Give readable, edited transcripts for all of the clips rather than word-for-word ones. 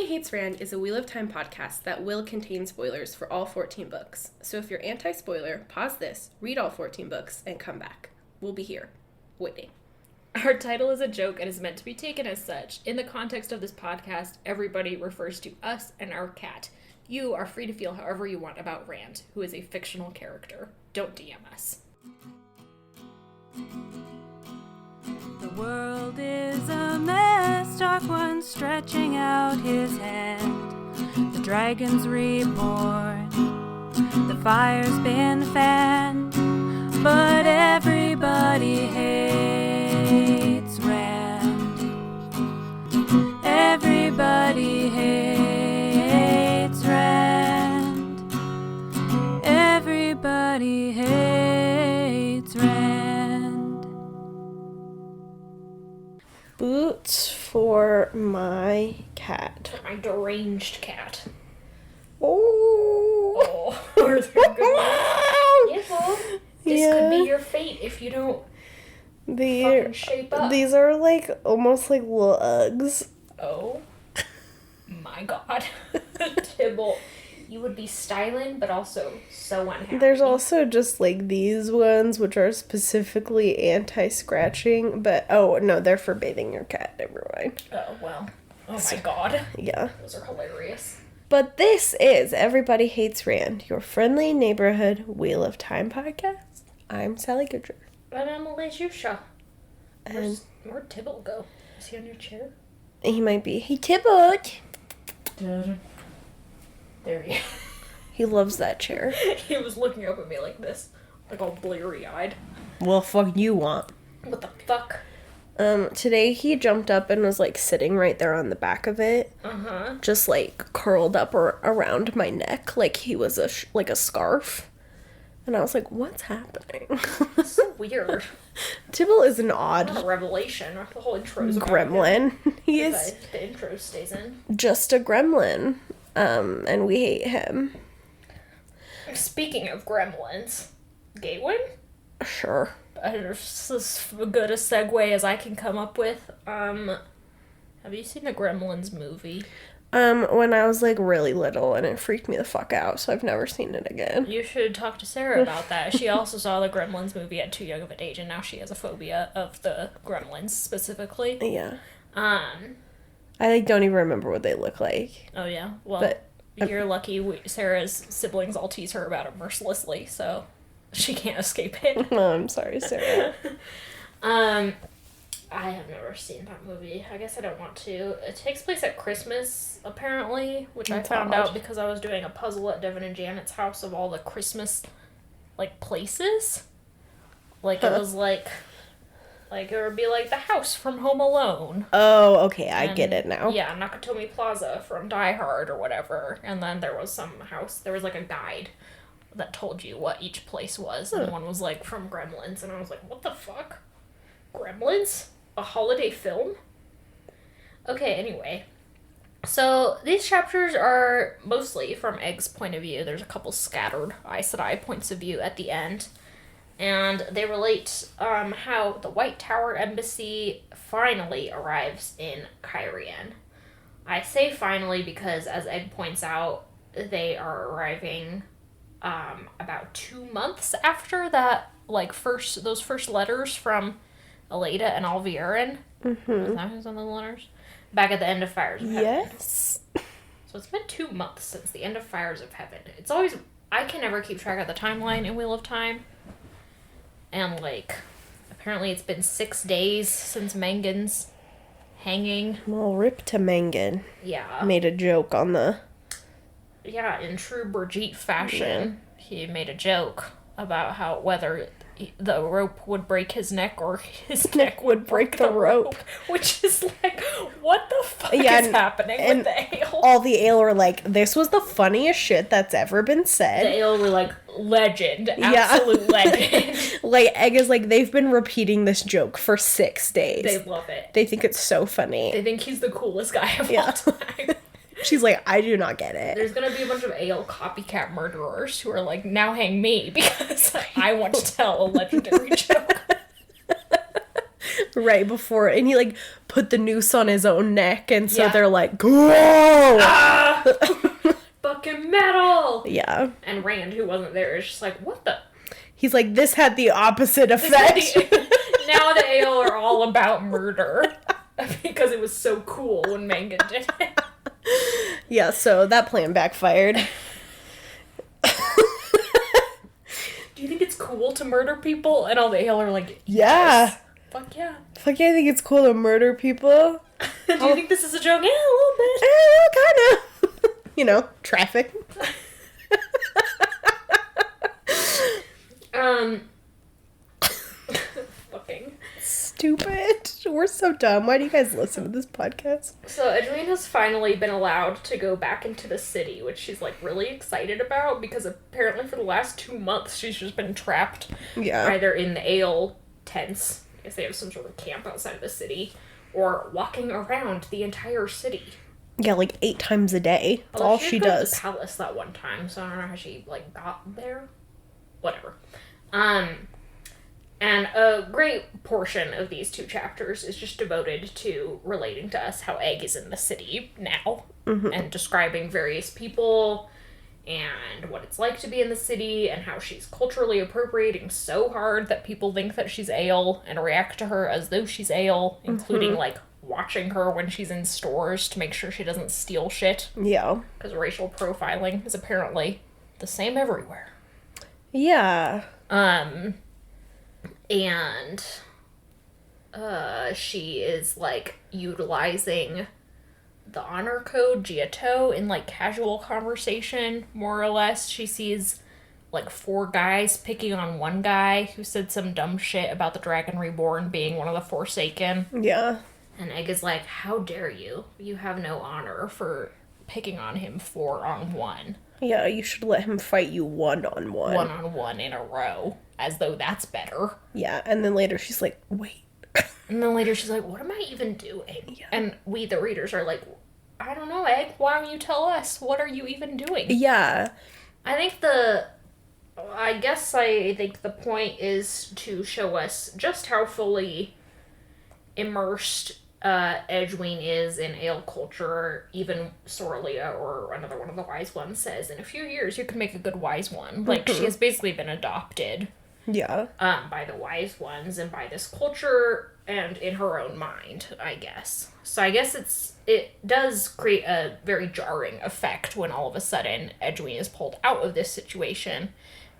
Everybody Hates Rand is a Wheel of Time podcast that will contain spoilers for all 14 books. So if you're anti-spoiler, pause this, read all 14 books, and come back. We'll be here, waiting. Our title is a joke and is meant to be taken as such. In the context of this podcast, everybody refers to us and our cat. You are free to feel however you want about Rand, who is a fictional character. Don't DM us. The world is a mess, Dark One stretching out his hand. The dragon's reborn, the fire's been fanned, but everybody hates Rand. Everybody hates Rand. Everybody hates Rand. Boots for my cat. My deranged cat. Oh. Are there good ones? Yeah, well, this could be your fate if you don't fucking shape up. These are like almost like little Uggs. Oh my god. Tibble. You would be styling, but also so unhappy. There's also just like these ones, which are specifically anti-scratching, but oh no, they're for bathing your cat. Never mind. Oh, well. Oh my god. Yeah. Those are hilarious. But this is Everybody Hates Rand, your friendly neighborhood Wheel of Time podcast. I'm Sally Goodger. And I'm Alicia. And Where'd Tibble go? Is he on your chair? he might be. He tibbled. There he is. He loves that chair. He was looking up at me like this. Like all bleary-eyed. Well, fuck you want. What the fuck? Today he jumped up and was like sitting right there on the back of it. Uh-huh. Just like curled up around my neck like he was like a scarf. And I was like, what's happening? That's so weird. Tibble is an odd Not a revelation. The whole intro is gremlin. He is the intro stays in. just a gremlin. And we hate him. Speaking of gremlins, Gawyn? Sure. This is as good a segue as I can come up with. Have you seen the Gremlins movie? When I was like really little and it freaked me the fuck out, so I've never seen it again. You should talk to Sarah about that. She also saw the Gremlins movie at too young of an age, and now she has a phobia of the Gremlins specifically. Yeah. I like don't even remember what they look like. Oh yeah. Well, But you're lucky. Sarah's siblings all tease her about it mercilessly, so she can't escape it. Oh, I'm sorry, Sarah. I have never seen that movie. I guess I don't want to. It takes place at Christmas, apparently, which That's I found odd. out because I was doing a puzzle at Devin and Janet's house of all the Christmas, like, places. Like, it was like it would be like the house from Home Alone. Oh, okay, I get it now. Yeah, Nakatomi Plaza from Die Hard or whatever. And then there was some house, there was like a guide that told you what each place was. And one was like from Gremlins. And I was like, what the fuck? Gremlins? A holiday film? Okay, anyway. So these chapters are mostly from Egg's point of view. There's a couple scattered Aes Sedai points of view at the end. And they relate how the White Tower Embassy finally arrives in Cairhien. I say finally because, as Egg points out, they are arriving about 2 months after that, like, those first letters from Eleda and Alviarin. Mm-hmm. Is that who's on the letters? Back at the end of Fires of Heaven. Yes. So it's been 2 months since the end of Fires of Heaven. It's always... I can never keep track of the timeline in Wheel of Time. And, like, apparently it's been 6 days since Mengen's hanging. Well, rip to Mengen. Yeah. Made a joke on the... Yeah, in true Brigitte fashion, he made a joke about how whether the rope would break his neck or his neck would break the rope. Which is like, what the fuck is happening with the Aiel? All the Aiel were like, this was the funniest shit that's ever been said. The Aiel were like, legend. Absolute legend. Like, Egg is like, they've been repeating this joke for 6 days. They love it. They think it's so funny. They think he's the coolest guy of all time. She's like, I do not get it. There's gonna be a bunch of Aiel Copycat Murderers who are like, now hang me because I want to tell a legendary joke. right before, and he like put the noose on his own neck, and so Yeah. they're like, "Go!" Fucking metal! Yeah. And Rand, who wasn't there, is just like, what the? He's like, this had the opposite effect. Now the Aiel are all about murder. Because it was so cool when Mangan did it. Yeah, so that plan backfired. Do you think it's cool to murder people? And all the Aiel are like, Yeah. yes. Fuck yeah. Fuck yeah, I think it's cool to murder people. Do you think this is a joke? Yeah, a little bit. Kind of. You know, traffic. Fucking. Stupid. We're so dumb. Why do you guys listen to this podcast? So Edwina has finally been allowed to go back into the city, which she's like really excited about because apparently for the last 2 months she's just been trapped Yeah. either in the Aiel tents, I guess they have some sort of camp outside of the city, or walking around the entire city. Yeah, like 8 times a day. That's all she did go to does. the palace that one time, so I don't know how she like got there. Whatever. And a great portion of these 2 chapters is just devoted to relating to us how Egg is in the city now, and describing various people and what it's like to be in the city and how she's culturally appropriating so hard that people think that she's Aiel and react to her as though she's Aiel, including like watching her when she's in stores to make sure she doesn't steal shit, Yeah. because racial profiling is apparently the same everywhere. Yeah. And she is like utilizing the honor code Giotto in like casual conversation, more or less. She sees like 4 guys picking on one guy who said some dumb shit about the Dragon Reborn being one of the Forsaken. Yeah. And Egg is like, how dare you? You have no honor for picking on him 4-on-1. Yeah, you should let him fight you 1-on-1. 1-on-1 in a row. As though that's better. Yeah, and then later she's like, wait. And then later she's like, what am I even doing? Yeah. And we, the readers, are like, I don't know, Egg. Why don't you tell us? What are you even doing? Yeah. I think the point is to show us just how fully immersed Edwin is in Aiel culture. Even Soralia, or another one of the wise ones, says, in a few years you can make a good wise one. Like, she has basically been adopted Yeah. by the wise ones and by this culture and in her own mind, I guess. So I guess it does create a very jarring effect when all of a sudden Edwin is pulled out of this situation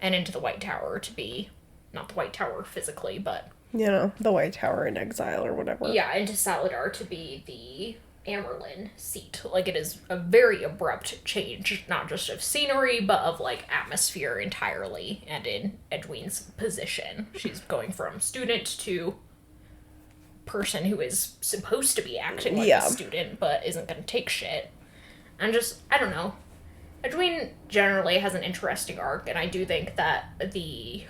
and into the White Tower to be, not the White Tower physically, but... You know, the White Tower in exile or whatever. Yeah, into Saladar to be the Amerlin seat. Like, it is a very abrupt change, not just of scenery, but of, like, atmosphere entirely, and in Edwin's position. She's going from student to person who is supposed to be acting like a student, but isn't gonna take shit. And just, I don't know. Edwin generally has an interesting arc, and I do think that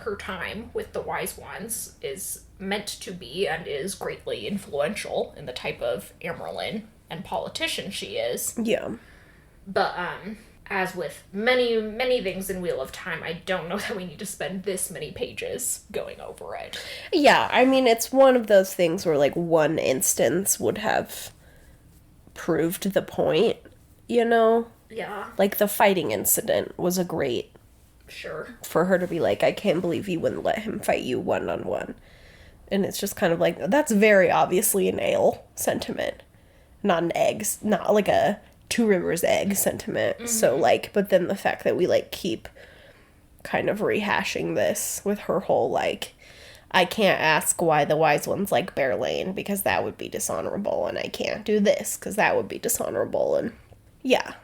her time with the Wise Ones is meant to be and is greatly influential in the type of Amerlin and politician she is. Yeah. But as with many, many things in Wheel of Time, I don't know that we need to spend this many pages going over it. Yeah, I mean, it's one of those things where, like, one instance would have proved the point, you know? Yeah. Like, the fighting incident was a great... Sure. For her to be like, I can't believe you wouldn't let him fight you 1-on-1. And it's just kind of like, that's very obviously an Aiel sentiment. Not an Eggs, not like a Two Rivers Egg sentiment. Mm-hmm. So, like, but then the fact that we, like, keep kind of rehashing this with her whole, like, I can't ask why the Wise Ones like Bear Lane because that would be dishonorable, and I can't do this because that would be dishonorable, and yeah.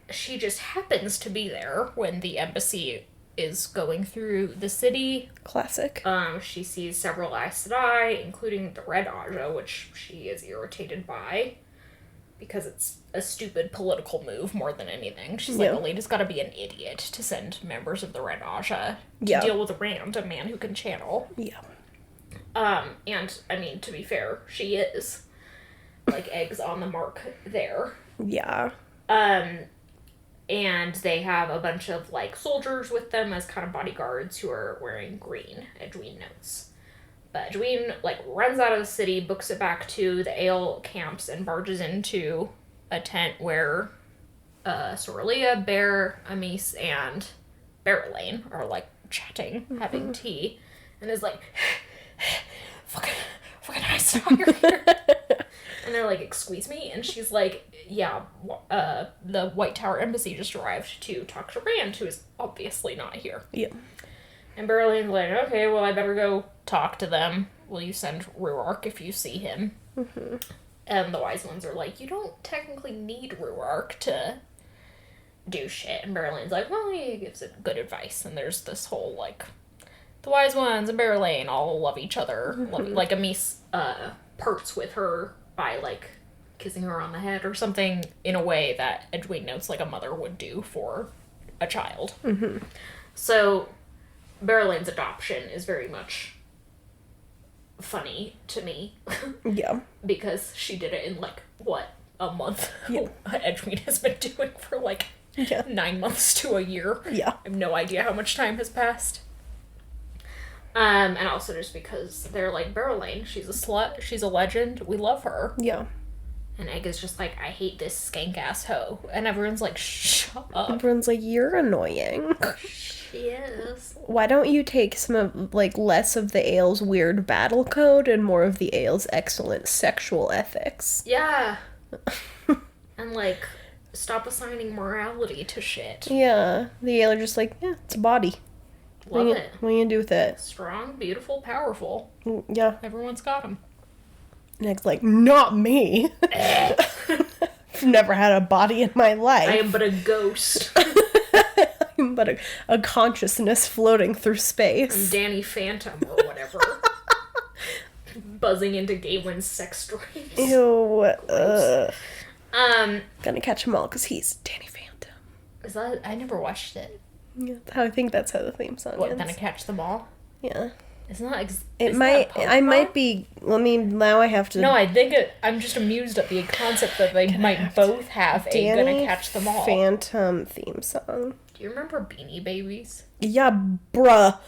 She just happens to be there when the embassy is going through the city. Classic. She sees several Aes Sedai, including the Red Aja, which she is irritated by because it's a stupid political move more than anything. She's like, Elena's gotta be an idiot to send members of the Red Aja to deal with Rand, a man who can channel. Yeah. And, I mean, to be fair, she is. Like, Eggs on the mark there. Yeah. And they have a bunch of, like, soldiers with them as kind of bodyguards who are wearing green, Edwin notes. But Gawyn, like, runs out of the city, books it back to the Aiel camps, and barges into a tent where Soralia, Bear, Amis, and Barrelane are, like, chatting, having tea, and is like, fucking nice to hire here. And they're like, excuse me? And she's like, yeah, the White Tower Embassy just arrived to talk to Rand, who is obviously not here. Yeah. And Berline's like, okay, well, I better go talk to them. Will you send Ruark if you see him? Mm-hmm. And the Wise Ones are like, you don't technically need Ruark to do shit. And Berline's like, well, he gives it good advice. And there's this whole, like, the Wise Ones and Berline all love each other. Mm-hmm. Like, Amis parts with her by, like, kissing her on the head or something in a way that Edwin notes, like, a mother would do for a child. Mm-hmm. So Berline's adoption is very much funny to me. Yeah. Because she did it in, like, what, a month? Yeah. Edwin has been doing for, like, 9 months to a year. Yeah. I have no idea how much time has passed. And also just because they're like, Berline, she's a slut, she's a legend, we love her. Yeah. And Egg is just like, I hate this skank-ass hoe. And everyone's like, shut up. Everyone's like, you're annoying. She is. Why don't you take some of, like, less of the Aiel's weird battle code and more of the Aiel's excellent sexual ethics? Yeah. And, like, stop assigning morality to shit. Yeah. The Aiel are just like, yeah, it's a body. Love it. What are you gonna do with it? Strong, beautiful, powerful. Yeah. Everyone's got them. Nick's like, not me. I've never had a body in my life. I am but a ghost. I'm but a consciousness floating through space. Danny Phantom or whatever. Buzzing into Gawyn's sex dreams. Ew. Gonna catch him all because he's Danny Phantom. Is that... I never watched it. Yeah, I think that's how the theme song What, ends. Gonna catch them all? Yeah. Isn't that... It might... I might be... I mean, now I have to... No, I think I'm just amused at the concept that they might both have a Gonna Catch Them All. Phantom theme song. Do you remember Beanie Babies? Yeah, bruh.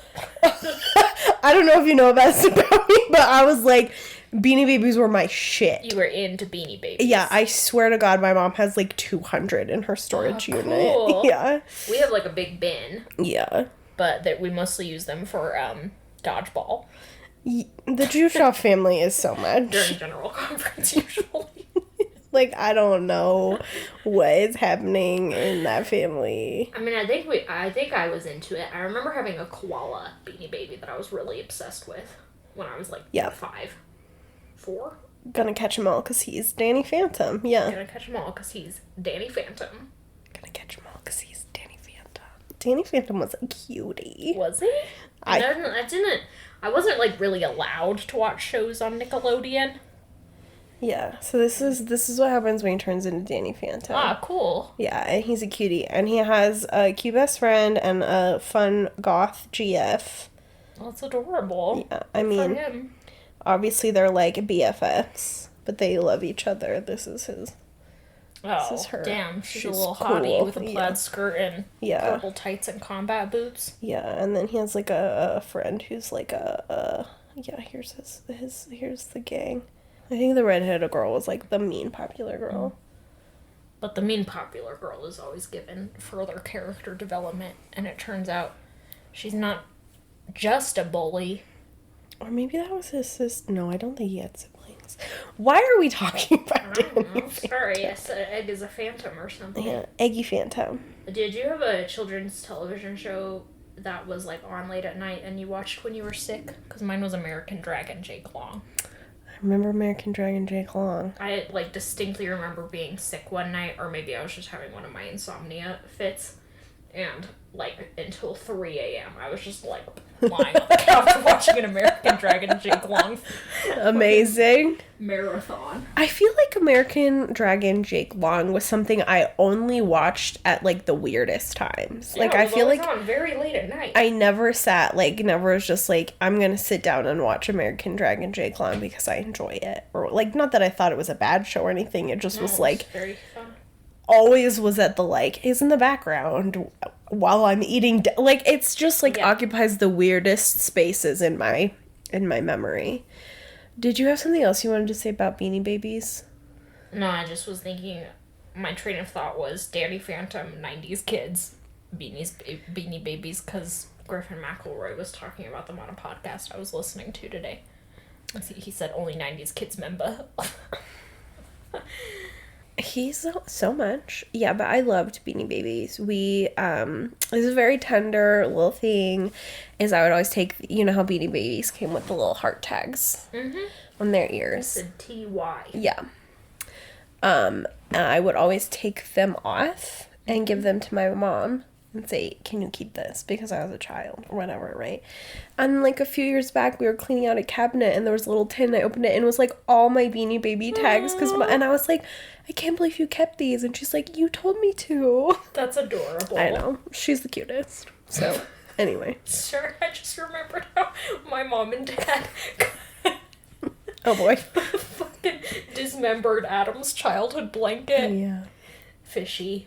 I don't know if you know this about me, but I was like, Beanie Babies were my shit. You were into Beanie Babies. Yeah, I swear to God, my mom has like 200 in her storage unit. Cool. Yeah. We have like a big bin, Yeah. but that we mostly use them for dodgeball The Jushaw family is so much. during general conference usually. Like, I don't know what is happening in that family. I mean, I think I was into it. I remember having a koala Beanie Baby that I was really obsessed with when I was like 4. Gonna catch him all because he's Danny Phantom. Yeah. Gonna catch them all because he's Danny Phantom. Gonna catch him all because he's Danny Phantom. Danny Phantom was a cutie. Was he? I wasn't like really allowed to watch shows on Nickelodeon. Yeah, so this is what happens when he turns into Danny Phantom. Ah, cool. Yeah, and he's a cutie. And he has a cute best friend and a fun goth GF. Well, that's adorable. Yeah, I Good for mean, him. obviously they're like BFFs, but they love each other. This is her. Damn, she's a She's little cool. hottie with a plaid Yeah. skirt and Yeah. purple tights and combat boots. Yeah, and then he has like a friend who's like here's here's the gang. I think the redheaded girl was like the mean popular girl. But the mean popular girl is always given further character development, and it turns out she's not just a bully. Or maybe that was his sister. No, I don't think he had siblings. Why are we talking about I don't Danny know. Sorry, I said Egg is a phantom or something. Yeah, Eggy Phantom. Did you have a children's television show that was like on late at night and you watched when you were sick? Because mine was American Dragon Jake Long. I remember American Dragon Jake Long. I like distinctly remember being sick one night, or maybe I was just having one of my insomnia fits, and like until 3 a.m. I was just like lying on the couch watching an American Dragon Jake Long Amazing. marathon. I feel like American Dragon Jake Long was something I only watched at like the weirdest times. Like Yeah, it I was feel always like on very late at night. I never was just like, I'm gonna sit down and watch American Dragon Jake Long because I enjoy it. Or like, not that I thought it was a bad show or anything, it just No, was it was like very fun. always was at the like is in the background while I'm eating like it's just like Yeah. occupies the weirdest spaces in my in my memory. Did you have something else you wanted to say about Beanie Babies? No, I just was thinking, my train of thought was Danny Phantom, 90s kids, Beanie Babies, because Griffin McElroy was talking about them on a podcast I was listening to today. He said only 90s kids member. He's so much. Yeah, but I loved Beanie Babies. We, it was a very tender little thing, is I would always take, you know how Beanie Babies came with the little heart tags on their ears. The TY. Yeah. I would always take them off and give them to my mom and say, can you keep this? Because I was a child or whatever, right? And like a few years back, we were cleaning out a cabinet and there was a little tin. I opened it and it was like all my Beanie Baby tags. And I was like, I can't believe you kept these. And she's like, you told me to. That's adorable. I know. She's the cutest. So, anyway. Sure, I just remembered how my mom and dad Oh boy. fucking dismembered Adam's childhood blanket. Yeah. Fishy.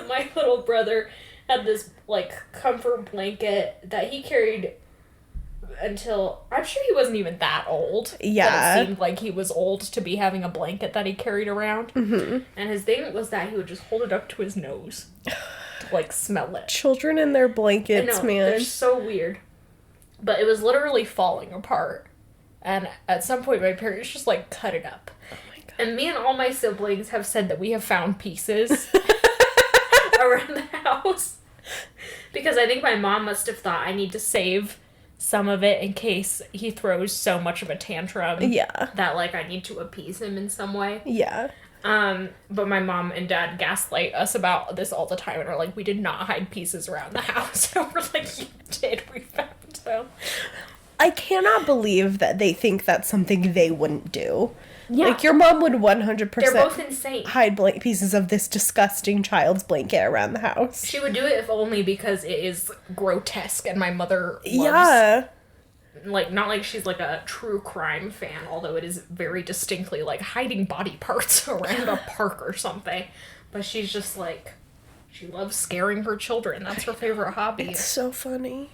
My little brother had this, like, comfort blanket that he carried until, I'm sure he wasn't even that old. Yeah. But it seemed like he was old to be having a blanket that he carried around. Mm-hmm. And his thing was that he would just hold it up to his nose to, like, smell it. Children in their blankets, I know, man. they're so weird. But it was literally falling apart. And at some point, my parents just, like, cut it up. Oh my God. And me and all my siblings have said that we have found pieces around the house. Because I think my mom must have thought I need to save some of it in case he throws so much of a tantrum. Yeah. That, like, I need to appease him in some way. Yeah. But my mom and dad gaslight us about this all the time and are like, we did not hide pieces around the house. And we're like, you did, we found them. I cannot believe that they think that's something they wouldn't do. Yeah. Like, your mom would 100% They're both insane. hide pieces of this disgusting child's blanket around the house. She would do it if only because it is grotesque and my mother loves... Yeah. Like, not like she's, like, a true crime fan, although it is very distinctly, like, hiding body parts around a park or something. But she's just, like, she loves scaring her children. That's her favorite hobby. It's so funny.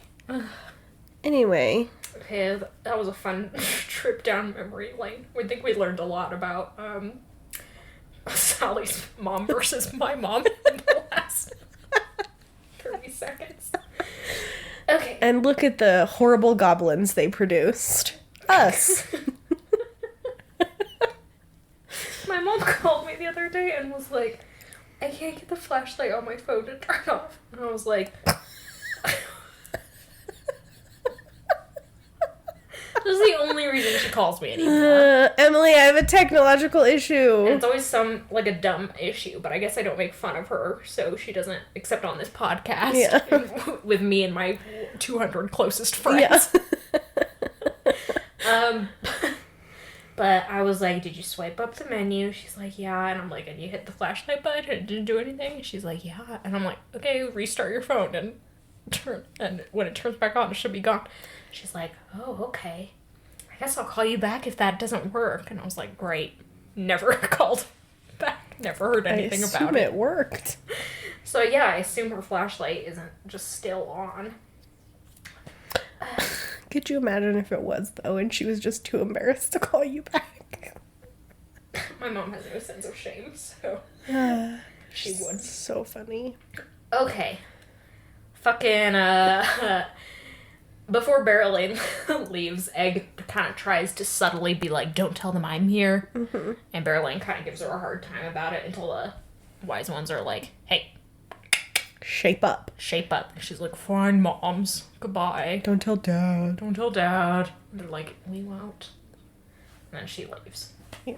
Anyway. Okay, that was a fun trip down memory lane. We think we learned a lot about, Sally's mom versus my mom in the last 30 seconds. Okay. And look at the horrible goblins they produced. Us. My mom called me the other day and was like, I can't get the flashlight on my phone to turn off. And I was like... This is the only reason she calls me anymore. Emily, I have a technological issue. And it's always some, like, a dumb issue, but I guess I don't make fun of her, so she doesn't, except on this podcast, with me and my 200 closest friends. Yeah. But I was like, did you swipe up the menu? She's like, yeah. And I'm like, and you hit the flashlight button and it didn't do anything? She's like, yeah. And I'm like, okay, restart your phone and when it turns back on, it should be gone. She's like, oh, okay. I guess I'll call you back if that doesn't work. And I was like, great. Never called back. Never heard anything about it. It worked. So yeah, I assume her flashlight isn't just still on. Could you imagine if it was, though, and she was just too embarrassed to call you back? My mom has no sense of shame, so she would. So funny. Okay. Fucking, before Barreling leaves, Egg kind of tries to subtly be like, don't tell them I'm here. Mm-hmm. And Barreling kind of gives her a hard time about it until the wise ones are like, hey. Shape up. Shape up. And she's like, fine, moms. Goodbye. Don't tell Dad. Don't tell Dad. And they're like, we won't. And then she leaves. Yeah.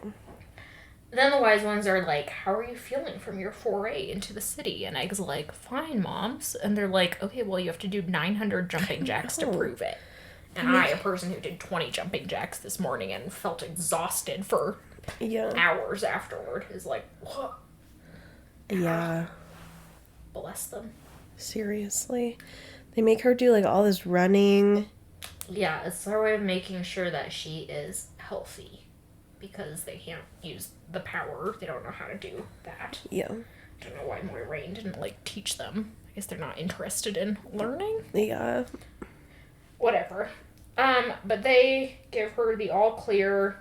Then the wise ones are like, how are you feeling from your foray into the city? And Egg's like, fine, moms. And they're like, okay, well, you have to do 900 jumping jacks to prove it. And I, a person who did 20 jumping jacks this morning and felt exhausted for hours afterward, is like, what? Yeah. Bless them. Seriously. They make her do, like, all this running. Yeah, it's their way of making sure that she is healthy. Because they can't use the power. They don't know how to do that. Yeah. don't know why Moiraine didn't, like, teach them. I guess they're not interested in learning. Yeah. Whatever. But they give her the all clear,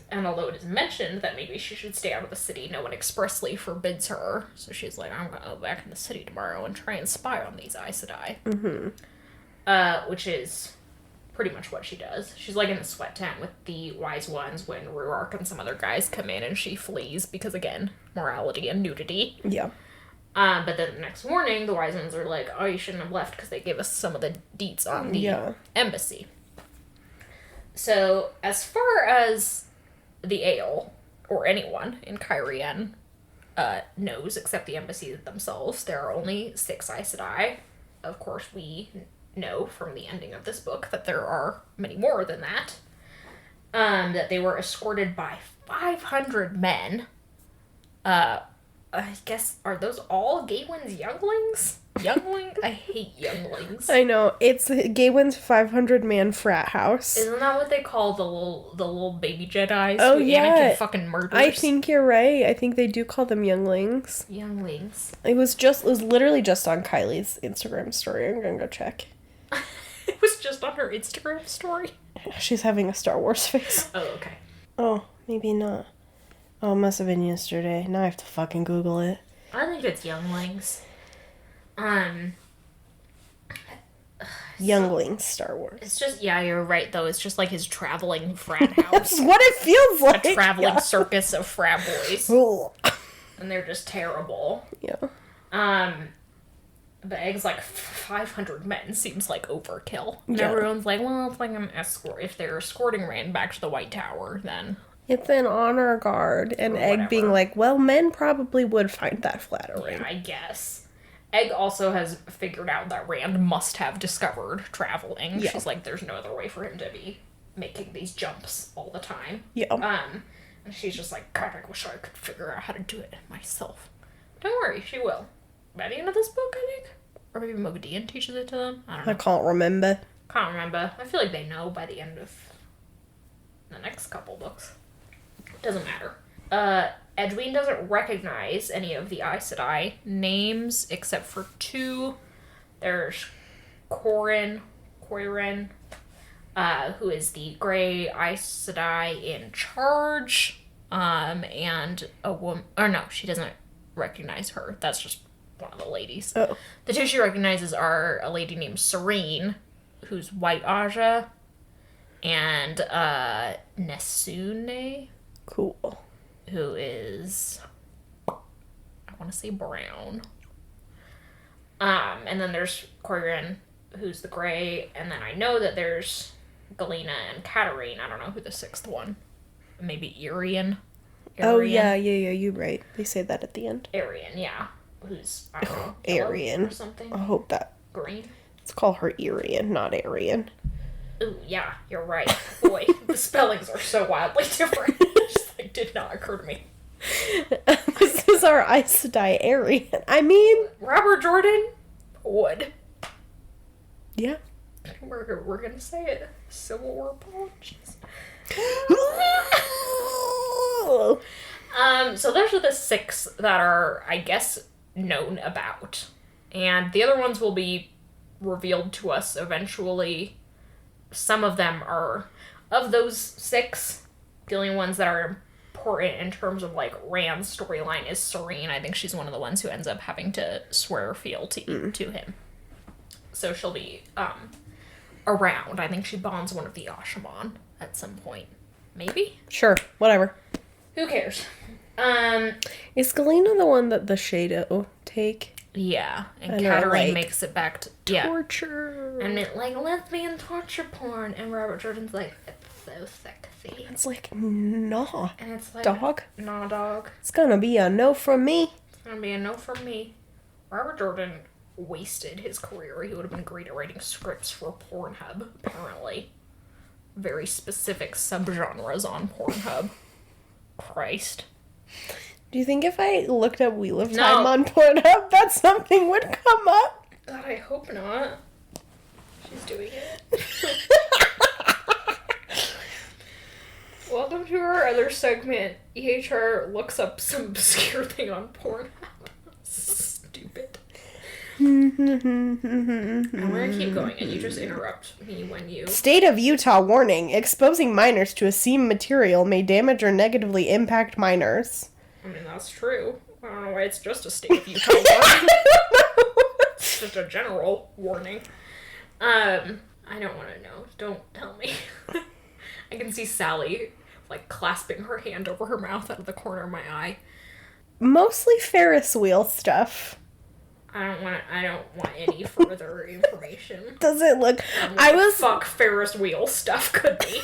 and although it is mentioned that maybe she should stay out of the city, no one expressly forbids her. So she's like, I'm gonna go back in the city tomorrow and try and spy on these Aes Sedai. Mm-hmm. Which is pretty much what she does. She's like in the sweat tent with the wise ones when Ruark and some other guys come in, and she flees because, again, morality and nudity. Yeah. But then the next morning, the wise ones are like, oh, you shouldn't have left because they gave us some of the deets on the embassy. So, as far as the Aiel, or anyone in Cairhien, knows, except the embassy themselves, there are only 6 Aes Sedai. Of course, we know from the ending of this book that there are many more than that. That they were escorted by 500 men. I guess, are those all Gawyn's younglings? Youngling? I hate younglings. I know. It's Gawyn's 500-man frat house. Isn't that what they call the little baby Jedis? Oh, who yeah. Anakin fucking murders? I think you're right. I think they do call them younglings. Younglings. It was literally just on Kylie's Instagram story. I'm gonna go check. It was just on her Instagram story? She's having a Star Wars face. Oh, okay. Oh, maybe not. Oh, it must have been yesterday. Now I have to fucking Google it. I think it's younglings. Younglings, Star Wars. It's just, yeah, you're right, though. It's just like his traveling frat house. That's what it feels like. A traveling circus of frat boys. Ugh. And they're just terrible. Yeah. But Egg's like, 500 men seems like overkill. And Yeah. everyone's like, well, it's like an escort. If they're escorting Rand back to the White Tower, then... It's an honor guard. And Or Egg whatever. being like, well, men probably would find that flattering. Yeah, I guess. Egg also has figured out that Rand must have discovered traveling. Yeah. She's like, there's no other way for him to be making these jumps all the time. Yeah. And she's just like, God, I wish I could figure out how to do it myself. Don't worry, she will. By the end of this book, I think? Or maybe Moghedien teaches it to them? I don't know. I can't remember. Can't remember. I feel like they know by the end of the next couple books. Doesn't matter. Edwin doesn't recognize any of the Aes Sedai names except for 2. There's Corin, who is the Grey Aes Sedai in charge, and a woman. Or no, she doesn't recognize her. That's just one of the ladies. Oh. The 2 she recognizes are a lady named Serene, who's White Aja, and Nesune, Cool. who is, I want to say brown. And then there's Corrin, who's the gray, and then I know that there's Galena and Katarine. I don't know who the 6th one. Maybe Arian. Oh, yeah, you're right. They say that at the end. Arian, yeah. Who's, I don't know, yellow Arian. or something. I hope that. Green. Let's call her Arian, not Arian. Ooh, yeah, you're right. Boy, the spellings are so wildly different. It just like, did not occur to me. This is our Aes Sedai Arian. I mean... Robert Jordan would. Yeah. We're gonna say it. Civil War apologies. So those are the 6 that are, I guess, known about. And the other ones will be revealed to us eventually. Some of them are, of those 6, the only ones that are important in terms of, like, Rand's storyline is Serene. I think she's one of the ones who ends up having to swear fealty to him. So she'll be, around. I think she bonds one of the Ashaman at some point. Maybe? Sure, whatever. Who cares? Is Galena the one that the Shadow take? Yeah. And I know, Katarine like, makes it back to... Yeah. Torture. And it, like, lesbian torture porn. And Robert Jordan's like, it's so sexy. It's like, nah. And it's like... Dog. Nah, dog. It's gonna be a no from me. It's gonna be a no from me. Robert Jordan wasted his career. He would have been great at writing scripts for Pornhub, apparently. Very specific subgenres on Pornhub. Christ. Do you think if I looked up Wheel of No. Time on Pornhub, that something would come up? God, I hope not. She's doing it. Welcome to our other segment. EHR looks up some obscure thing on Pornhub. Stupid. I'm gonna keep going, and you just interrupt me when you... State of Utah warning. Exposing minors to a seam material may damage or negatively impact minors. I mean, that's true. I don't know why it's just a state of Utah warning. It's just a general warning. I don't want to know. Don't tell me. I can see Sally, like, clasping her hand over her mouth out of the corner of my eye. Mostly Ferris wheel stuff. I don't want any further information. Does it look... Fuck Ferris wheel stuff could be.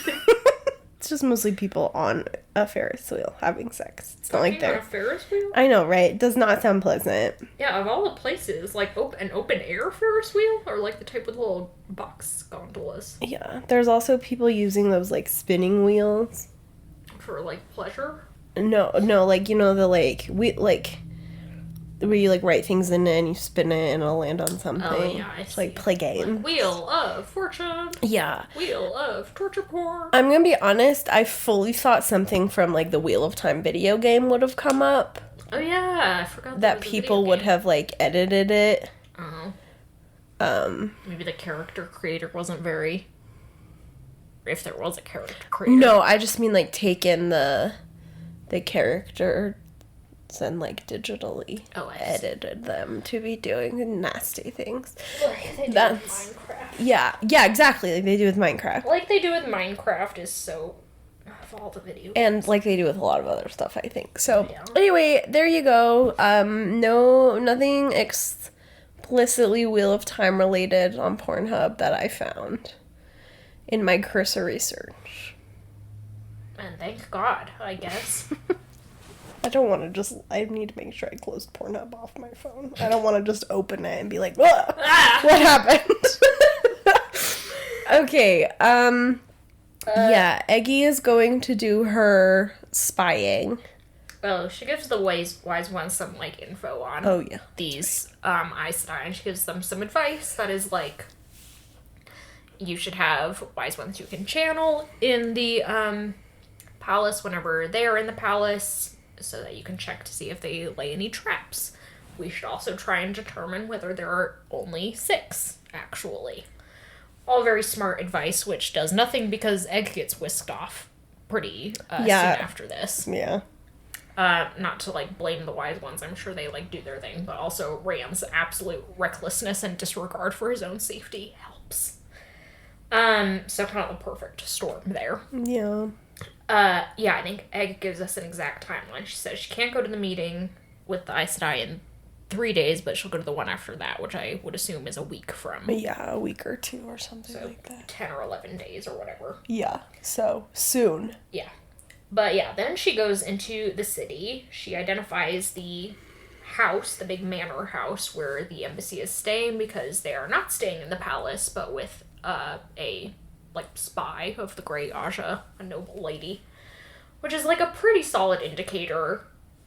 It's just mostly people on a Ferris wheel having sex. It's not like On they're... a Ferris wheel? I know, right? It does not sound pleasant. Yeah, of all the places, like an open air Ferris wheel, or like the type with little box gondolas Yeah. There's also people using those, like, spinning wheels. for like pleasure. No, like, you know, the, like, where you, like, write things in it and you spin it and it'll land on something. Oh, yeah, I It's like see. play game. Like Wheel of Fortune. Yeah. Wheel of torture porn. I'm gonna be honest, I fully thought something from, like, the Wheel of Time video game would have come up. Oh yeah, I forgot That was a people video would game. have, like, edited it. Oh. Maybe the character creator wasn't very... If there was a character creator. No, I just mean, like, taken the characters and, like, digitally Oh, I see. edited them to be doing nasty things. Like they do That's- with Minecraft. Yeah, exactly, like they do with Minecraft. Like they do with Minecraft is so... Of all the videos. And like they do with a lot of other stuff, I think. So, Yeah. anyway, there you go. Nothing explicitly Wheel of Time related on Pornhub that I found in my cursory search. And thank God, I guess. I don't want to I need to make sure I closed Pornhub off my phone. I don't want to just open it and be like, "Whoa, what happened?" Okay, yeah, Eggy is going to do her spying. Well, she gives the wise ones some, like, info on Oh, yeah. these Aes Sedai, and she gives them some advice that is, like, you should have wise ones you can channel in the palace whenever they are in the palace, so that you can check to see if they lay any traps. We should also try and determine whether there are only 6, actually. All very smart advice, which does nothing because Egg gets whisked off pretty soon after this. Yeah. Not to, like, blame the wise ones. I'm sure they, like, do their thing, but also Ram's absolute recklessness and disregard for his own safety helps. So kind of the perfect storm there. Yeah. Yeah, I think Egg gives us an exact timeline. She says she can't go to the meeting with the Aes Sedai in 3 days, but she'll go to the one after that, which I would assume is a week from. Yeah, a week or 2 or something So like that. 10 or 11 days or whatever. Yeah, so soon. Yeah. But yeah, then she goes into the city. She identifies the house, the big manor house where the embassy is staying, because they are not staying in the palace, but with a, like, spy of the Grey Aja, a noble lady. Which is, like, a pretty solid indicator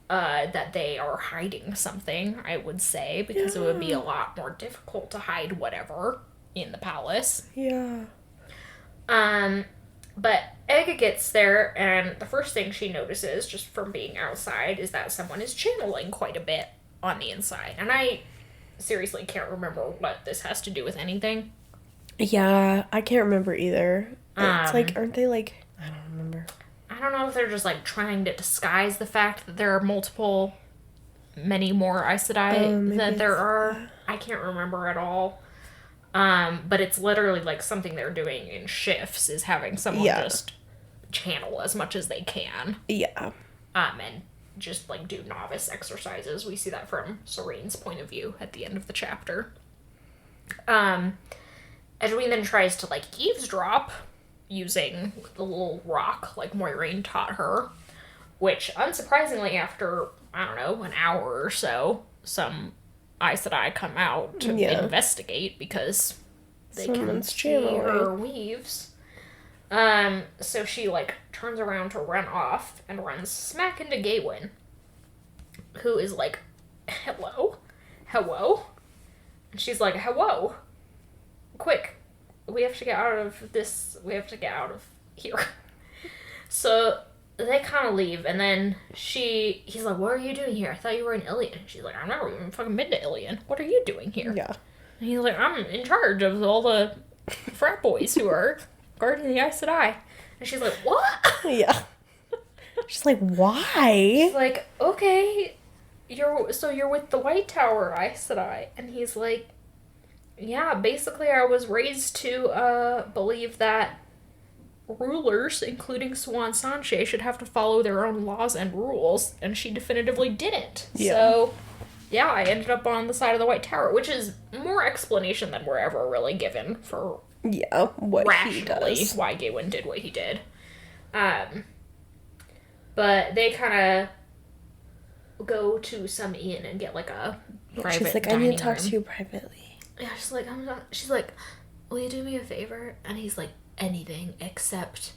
that they are hiding something, I would say, because it would be a lot more difficult to hide whatever in the palace. Yeah. But Egg gets there, and the first thing she notices, just from being outside, is that someone is channeling quite a bit on the inside. And I seriously can't remember what this has to do with anything. Yeah, I can't remember either. It's like, aren't they like, I don't remember. I don't know if they're just, like, trying to disguise the fact that there are many more Aes Sedai that there are. I can't remember at all. But it's literally, like, something they're doing in shifts, is having someone just channel as much as they can. Yeah. And just, like, do novice exercises. We see that from Serene's point of view at the end of the chapter. Edwin then tries to, like, eavesdrop using the little rock, like Moiraine taught her, which, unsurprisingly, after, I don't know, an hour or so, some Aes Sedai come out to investigate, because they Someone's can see channeling. her weaves. So she, like, turns around to run off and runs smack into Gawyn, who is like, hello? And she's like, hello? Quick, we have to get out of this, we have to get out of here. So they kind of leave, and then he's like, what are you doing here? I thought you were an alien. She's like, I've never even fucking been to Alien. What are you doing here? Yeah. And he's like, I'm in charge of all the frat boys who are guarding the Aes Sedai. And she's like, what? Yeah. She's like, why? She's like, okay, you're with the White Tower Aes Sedai. And he's like, yeah, basically I was raised to believe that rulers, including Swan Sanche, should have to follow their own laws and rules, and she definitively didn't. Yeah. So, yeah, I ended up on the side of the White Tower, which is more explanation than we're ever really given for what rationally he does. why Gawyn did what he did. But they kind of go to some inn and get like a private She's like, I dining need to talk room. to you privately. Yeah, she's like, I'm not. She's like, will you do me a favor? And he's like, anything except.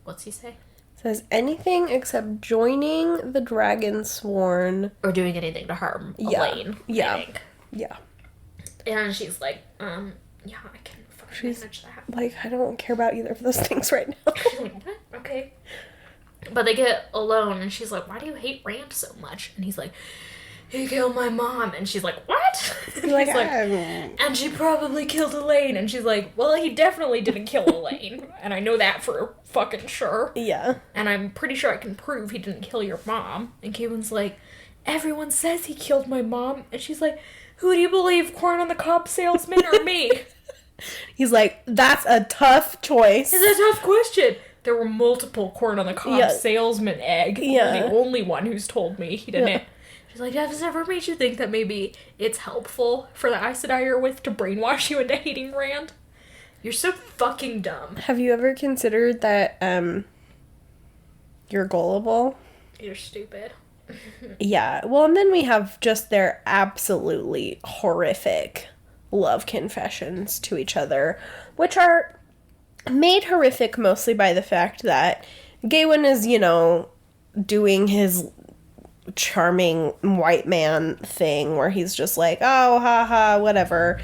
What's he say? Says anything except joining the Dragon Sworn. Or doing anything to harm Elaine. Yeah. I think. Yeah. And she's like, yeah, I can fucking manage that. Like, I don't care about either of those things right now. She's like, what? Okay. But they get alone, and she's like, why do you hate Rand so much? And he's like, he killed my mom. And she's like, what? And Like, he's like, and she probably killed Elaine. And she's like, well, he definitely didn't kill Elaine. And I know that for fucking sure. Yeah. And I'm pretty sure I can prove he didn't kill your mom. And Gawyn's like, everyone says he killed my mom. And she's like, who do you believe, corn on the cob salesman or me? He's like, that's a tough choice. It's a tough question. There were multiple corn on the cob salesman egg. Yeah. You're the only one who's told me he didn't. She's like, has this ever made you think that maybe it's helpful for the Aes Sedai you're with to brainwash you into hating Rand? You're so fucking dumb. Have you ever considered that, you're gullible? You're stupid. Yeah. Well, and then we have just their absolutely horrific love confessions to each other, which are made horrific mostly by the fact that Gawyn is, doing his charming white man thing where he's just like, oh, haha, whatever,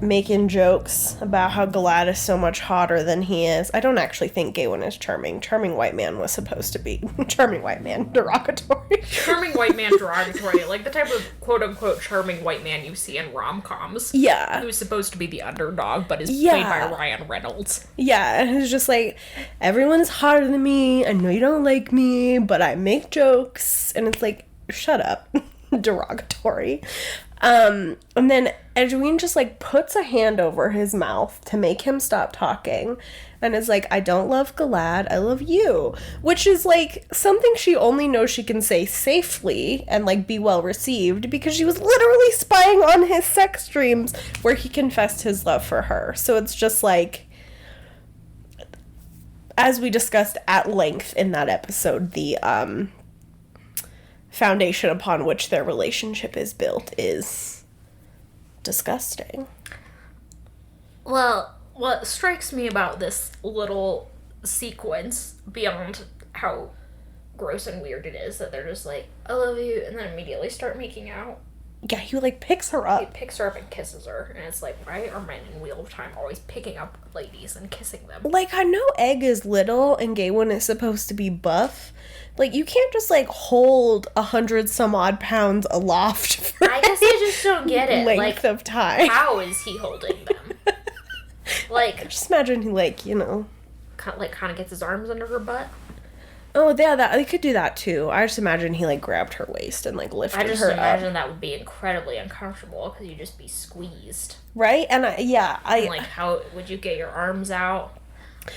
making jokes about how Galad is so much hotter than he is. I don't actually think Gawyn is charming. Charming white man was supposed to be charming white man, derogatory. Charming white man, derogatory. Like the type of quote-unquote charming white man you see in rom-coms. Yeah. Who's supposed to be the underdog, but is played by Ryan Reynolds. Yeah, and he's just like, everyone's hotter than me. I know you don't like me, but I make jokes. And it's like, shut up. Derogatory. And then Edwin just like puts a hand over his mouth to make him stop talking and is like, I don't love Galad, I love you, which is like something she only knows she can say safely and like be well received because she was literally spying on his sex dreams where he confessed his love for her. So it's just like, as we discussed at length in that episode, the foundation upon which their relationship is built is disgusting. Well, what strikes me about this little sequence, beyond how gross and weird it is, that they're just like, I love you, and then immediately start making out. Yeah, he like picks her He up. picks her up and kisses her, and it's like, why are men in Wheel of Time always picking up ladies and kissing them? Like, I know Egg is little and Gawyn is supposed to be buff. Like, you can't just like hold 100 some odd pounds aloft for I guess I just don't get it. length of time. How is he holding them? Like, Just imagine he like, kind of gets his arms under her butt. Oh, yeah, that they could do that too. I just imagine he like grabbed her waist and like lifted I just her imagine up. that would be incredibly uncomfortable because you'd just be squeezed. Right? And And like, how would you get your arms out?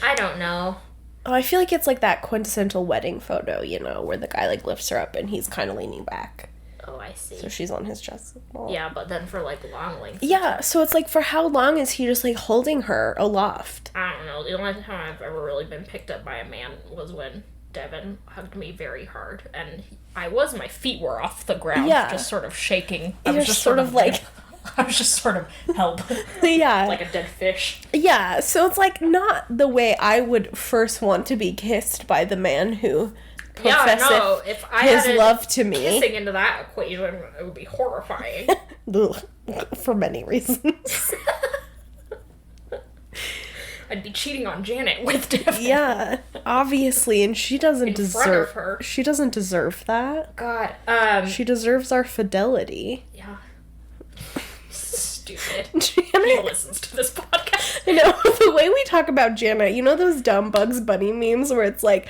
I don't know. I feel like it's like that quintessential wedding photo, where the guy like lifts her up and he's kind of leaning back. Oh, I see. So she's on his chest. Well, Yeah, but then for like long lengths. yeah, so it's like for how long is he just like holding her aloft? I don't know. The only time I've ever really been picked up by a man was when Devin hugged me very hard, and my feet were off the ground, just sort of shaking. I was just sort of like, I was just sort of held, Yeah. like a dead fish. Yeah, so it's like not the way I would first want to be kissed by the man who professeth If I his added love to me. kissing into that equation, it would be horrifying. Ugh, for many reasons. I'd be cheating on Janet with Devin. Yeah, obviously, and she doesn't In front of deserve her. She doesn't deserve that. God. She deserves our fidelity. Yeah. Stupid. He Janet, listens to this podcast. you know, the way we talk about Janet, you know those dumb Bugs Bunny memes where it's like,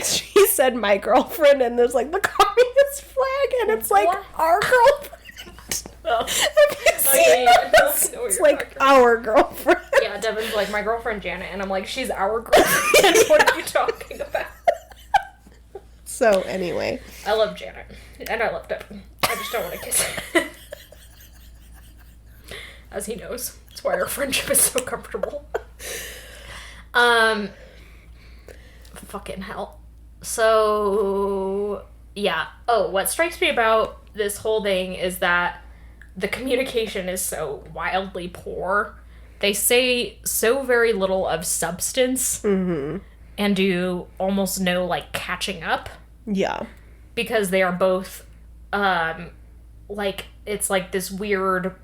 she said my girlfriend, and there's like the communist flag, and it's like What? our girlfriend. Oh. Have you seen yeah. this? I know what It's you're like talking about. our girlfriend. Yeah, Devin's like, my girlfriend Janet, and I'm like, she's our girlfriend. What are you talking about? So anyway, I love Janet, and I love Devin. I just don't want to kiss him. As he knows. That's why our friendship is so comfortable. Fucking hell. So, yeah. Oh, what strikes me about this whole thing is that the communication is so wildly poor. They say so very little of substance and do almost no, like, catching up. yeah, Because they are both, like, it's like this weird,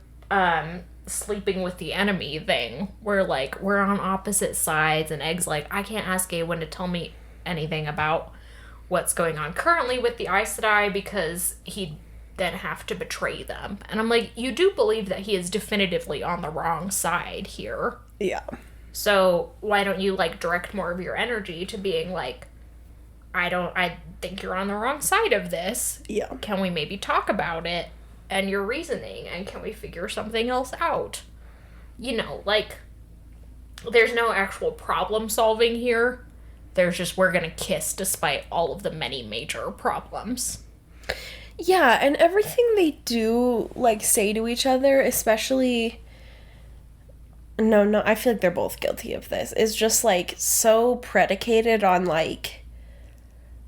sleeping with the enemy thing, where, like, we're on opposite sides, and Egg's like, I can't ask Gawyn to tell me anything about what's going on currently with the Aes Sedai, because he'd then have to betray them. And I'm like, you do believe that he is definitively on the wrong side here. yeah, So why don't you, like, direct more of your energy to being like, I think you're on the wrong side of this. yeah. Can we maybe talk about it and your reasoning, and can we figure something else out? You know, like, there's no actual problem solving here. There's just, we're gonna kiss despite all of the many major problems. Yeah, and everything they do, like, say to each other, especially... No, I feel like they're both guilty of this, is just, like, so predicated on, like,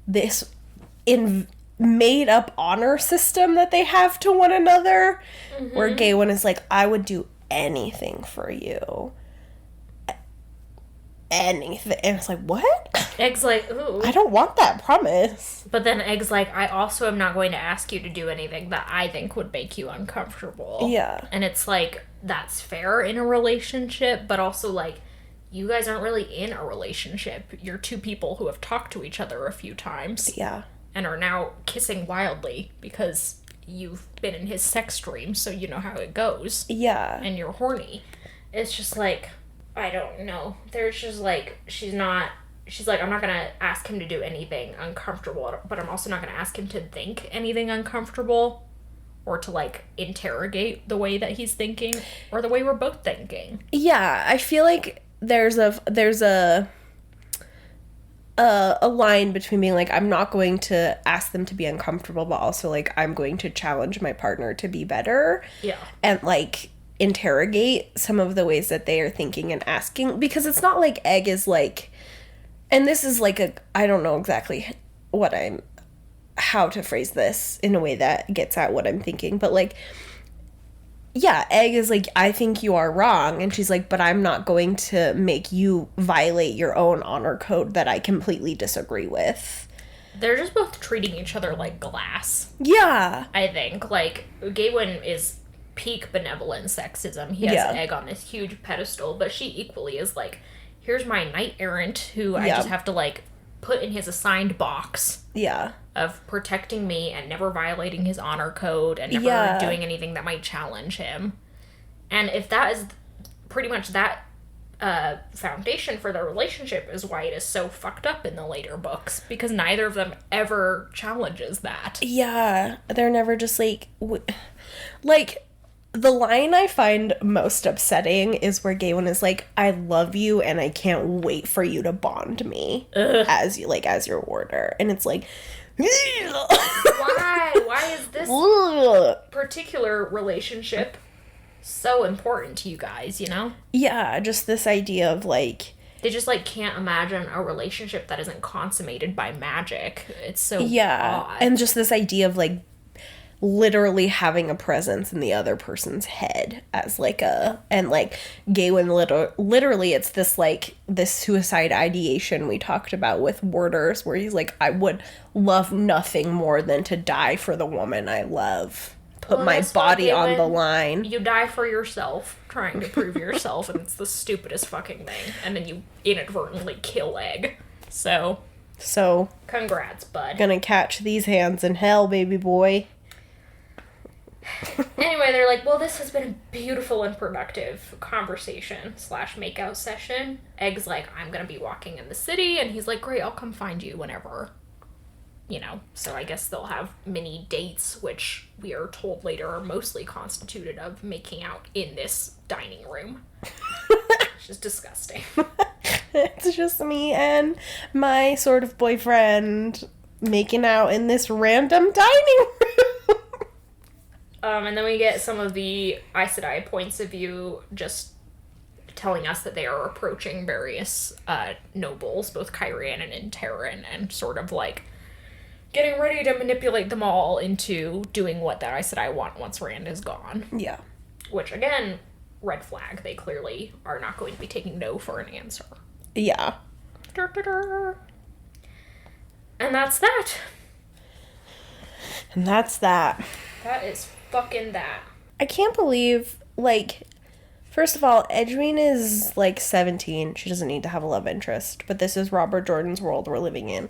this made-up honor system that they have to one another, where Gawyn is like, I would do anything for you. Anything. And it's like, what? Egg's like, ooh. I don't want that promise. But then Egg's like, I also am not going to ask you to do anything that I think would make you uncomfortable. Yeah. And it's like, that's fair in a relationship, but also, like, you guys aren't really in a relationship. You're two people who have talked to each other a few times. Yeah. And are now kissing wildly because you've been in his sex dream, so you know how it goes. Yeah. And you're horny. It's just like, I don't know. There's just like, she's like, I'm not gonna ask him to do anything uncomfortable, but I'm also not gonna ask him to think anything uncomfortable, or to, like, interrogate the way that he's thinking, or the way we're both thinking. Yeah, I feel like there's a line between being like, I'm not going to ask them to be uncomfortable, but also, like, I'm going to challenge my partner to be better. Yeah. And, like, interrogate some of the ways that they are thinking and asking, because it's not like Egg is like, and this is like I don't know exactly how to phrase this in a way that gets at what I'm thinking, but, like, yeah, Egg is like, I think you are wrong, and she's like, but I'm not going to make you violate your own honor code that I completely disagree with. They're just both treating each other like glass, Yeah. I think. Like, Gawyn is peak benevolent sexism. He has Yeah. Egg on this huge pedestal, but she equally is like, here's my knight errant who I Yeah. just have to, like, put in his assigned box Yeah. of protecting me and never violating his honor code and never Yeah. doing anything that might challenge him. And if that is pretty much that foundation for their relationship, is why it is so fucked up in the later books, because neither of them ever challenges that. Yeah. They're never just like, like, the line I find most upsetting is where Gawyn is like, I love you and I can't wait for you to bond me as your warder. And it's like, Why is this ugh. particular relationship so important to you guys, you know? Yeah, just this idea of, like, They just, like, can't imagine a relationship that isn't consummated by magic. It's so yeah. odd. And just this idea of, like, literally having a presence in the other person's head as, like, and, like, Gawyn literally it's this, like, this suicide ideation we talked about with Warders, where he's like, I would love nothing more than to die for the woman I love. put Well, my that's what body on the Gawyn- line. You die for yourself, trying to prove yourself, and it's the stupidest fucking thing. And then you inadvertently kill Egg. So, So, congrats, bud. gonna catch these hands in hell, baby boy. Anyway, they're like, well, this has been a beautiful and productive conversation / makeout session. Egg's like, I'm gonna be walking in the city, and he's like, great, I'll come find you whenever. You know, so I guess they'll have mini dates, which we are told later are mostly constituted of making out in this dining room. Which is disgusting. It's just me and my sort of boyfriend making out in this random dining room. And then we get some of the Aes Sedai points of view just telling us that they are approaching various nobles, both Kyrian and Interan, and sort of like getting ready to manipulate them all into doing what the Aes Sedai want once Rand is gone. Yeah. Which, again, red flag. They clearly are not going to be taking no for an answer. Yeah. And that's that. And that's that. That is fucking that. I can't believe, like, first of all, Edwina is, like, 17. She doesn't need to have a love interest. But this is Robert Jordan's world we're living in.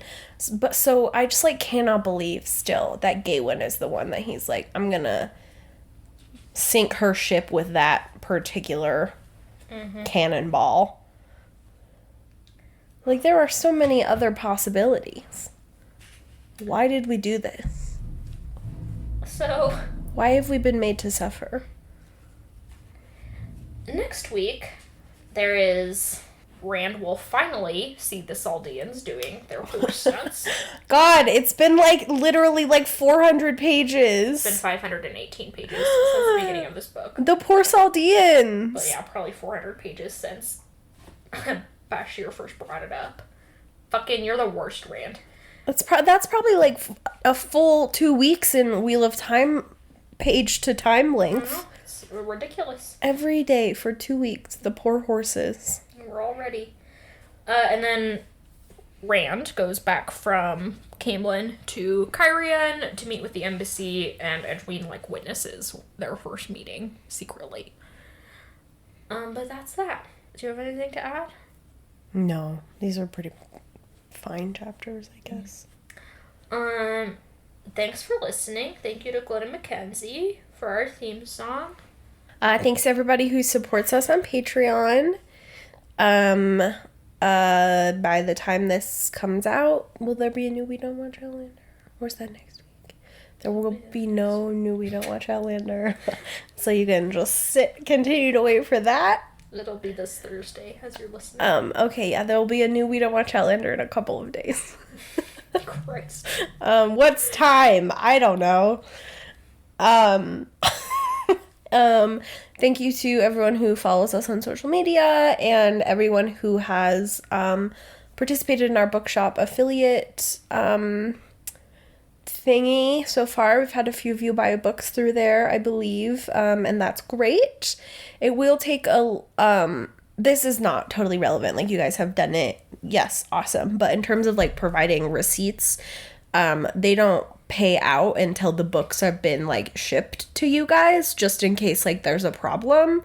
But so I just, like, cannot believe still that Gawyn is the one that he's like, I'm gonna sink her ship with that particular cannonball. Like, there are so many other possibilities. Why did we do this? So, Why have we been made to suffer? next week, there is... Rand will finally see the Saldeans doing their horse stunts. God, it's been, like, literally, like, 400 pages. It's been 518 pages since the beginning of this book. The poor Saldeans. But yeah, probably 400 pages since Bashir first brought it up. Fucking, you're the worst, Rand. That's probably, like, a full 2 weeks in Wheel of Time page to time length. It's ridiculous. Every day for 2 weeks. The poor horses. We're all ready. And then Rand goes back from Camelin to Kyrian to meet with the embassy, and Edwin, like, witnesses their first meeting secretly. But that's that. Do you have anything to add? No, these are pretty fine chapters, I guess. Thanks for listening. Thank you to Glenn and Mackenzie for our theme song. Thanks to everybody who supports us on Patreon. By the time this comes out, will there be a new We Don't Watch Outlander? Or is that next week? There will be no new We Don't Watch Outlander. So you can just continue to wait for that. It'll be this Thursday as you're listening. Okay, yeah, there will be a new We Don't Watch Outlander in a couple of days. Christ. What's time? I don't know. Thank you to everyone who follows us on social media and everyone who has participated in our bookshop affiliate thingy so far. We've had a few of you buy books through there, I believe, and that's great. It will take this is not totally relevant. Like, you guys have done it. Yes, awesome. But in terms of, like, providing receipts, they don't pay out until the books have been, like, shipped to you guys, just in case, like, there's a problem.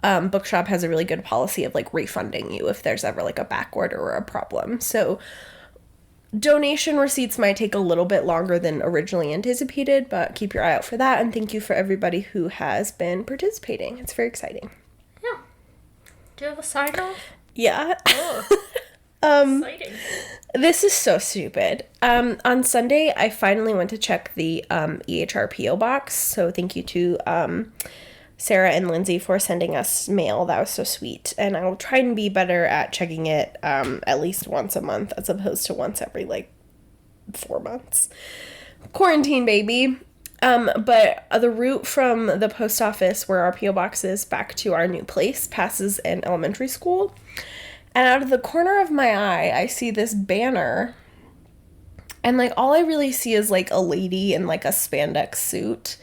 Bookshop has a really good policy of, like, refunding you if there's ever, like, a back order or a problem. So donation receipts might take a little bit longer than originally anticipated, but keep your eye out for that. And thank you for everybody who has been participating. It's very exciting. Yeah. Do you have a sign off? Yeah. Oh. Exciting. This is so stupid. On Sunday, I finally went to check the EHR PO box. So thank you to Sarah and Lindsay for sending us mail. That was so sweet. And I will try and be better at checking it at least once a month as opposed to once every, like, 4 months. Quarantine, baby. But the route from the post office where our PO box is back to our new place passes an elementary school. And out of the corner of my eye, I see this banner. And, like, all I really see is, like, a lady in, like, a spandex suit.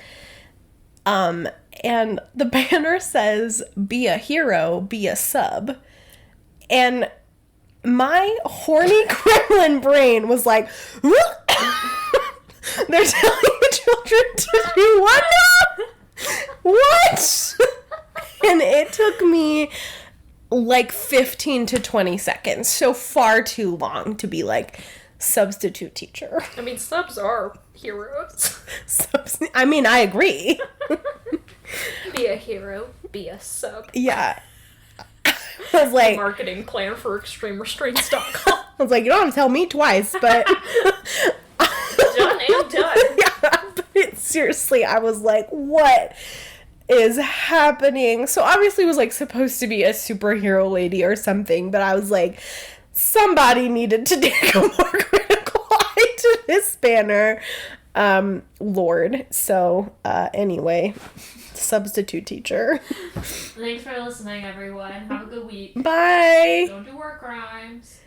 And the banner says, "Be a hero, be a sub." And my horny gremlin brain was like, They're telling the children to do what now? What? And it took me like 15 to 20 seconds. So far too long to be like, substitute teacher. I mean, subs are heroes. I mean, I agree. Be a hero, be a sub. Yeah. I was like... Marketing plan for extremerestraints.com. I was like, you don't have to tell me twice, but... Done and done. Yeah, but seriously, I was like, what is happening? So obviously it was like supposed to be a superhero lady or something, but I was like, somebody needed to take a more critical eye to this banner. Lord. So, anyway, substitute teacher. Thanks for listening, everyone. Have a good week. Bye. Don't do war crimes.